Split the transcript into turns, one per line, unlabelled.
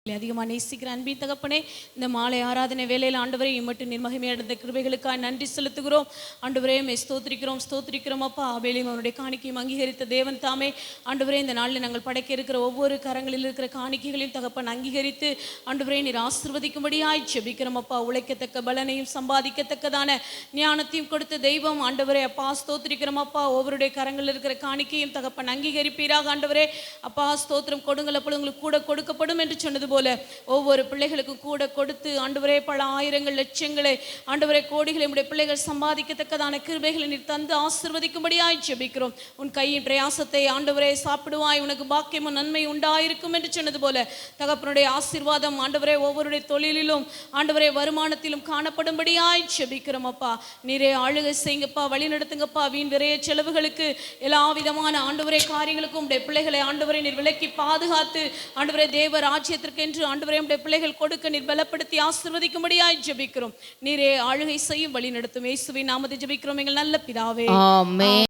அதிகமாக நேசிக்கிற அன்பின் தகப்பனே, இந்த மாலை ஆராதனை வேலையில் ஆண்டவரே மட்டும் நிர்மகிமையடைந்த கிருபைகளுக்காக நன்றி செலுத்துகிறோம். ஆண்டவரே ஸ்தோத்திரிக்கிறோம் அப்பா. ஆபேலையும் அவனுடைய காணிக்கையும் அங்கீகரித்த தேவன் தாமே. ஆண்டவரே, இந்த நாளில் நாங்கள் படைக்க இருக்கிற ஒவ்வொரு கரங்களில் இருக்கிற காணிக்கைகளையும் தகப்பன் அங்கீகரித்து ஆண்டவரே நீர் ஆசீர்வதிக்கும்படியாய் ஜெபிக்கிறோம் அப்பா. உழைக்கத்தக்க பலனையும் சம்பாதிக்கத்தக்கதான ஞானத்தையும் கொடுத்த தெய்வம் ஆண்டவரே அப்பா. ஸ்தோத்திரிக்கிறோம் அப்பா. ஒவ்வொருடைய கரங்களில் இருக்கிற காணிக்கையும் தகப்பன் அங்கீகரிப்பீராக ஆண்டவரே அப்பா. ஸ்தோத்திரம். கொடுங்கள் அப்பொழுது உங்களுக்கு கூட கொடுக்கப்படும் என்று சொன்னது போல ஒவ்வொரு பிள்ளைகளுக்கும் கூட கொடுத்து ஆண்டவரே பல ஆயிரங்கள் லட்சங்களை ஆண்டவரே கோடிகளை உடைய பிள்ளைகள் சம்பாதிக்கத்தக்கதான கிருபைகளை நீர் தந்து ஆசீர்வதிக்கும்படியாய் ஜெபிக்கிறோம். உன் கையின் பிரயாசத்தை ஆண்டவரே சாப்பிடுவாய், உனக்கு பாக்கியமும் நன்மை உண்டாயிருக்கும் என்று சொன்னது போல தகப்பனுடைய ஆசீர்வாதம் ஆண்டவரே ஒவ்வொருடைய தொழிலிலும் ஆண்டவரே வருமானத்திலும் காணப்படும்படியாய் ஜெபிக்கிறோம் அப்பா. நீரே ஆளுகை செய்யுங்கப்பா, வழி நடத்துங்கப்பா. வீண் விரைய செலவுகளுக்கு எல்லா விதமான ஆண்டவரே காரியங்களுக்கும் உடைய பிள்ளைகளை ஆண்டவரை நீர் விலக்கி பாதுகாத்து ஆண்டவரே தேவ ராஜ்யத்திற்கு என்று ஆண்டவரே உம்முடைய பிள்ளைகள் கொடுக்க நீர் பலப்படுத்தி ஆசீர்வதிக்கும்படியாய் ஜெபிக்கிறோம். நீரே ஆளுகை செய்யும், வழி நடத்தும். இயேசுவின் நாமத்தில் ஜெபிக்கிறோம் எங்கள் நல்ல பிதாவே, ஆமென்.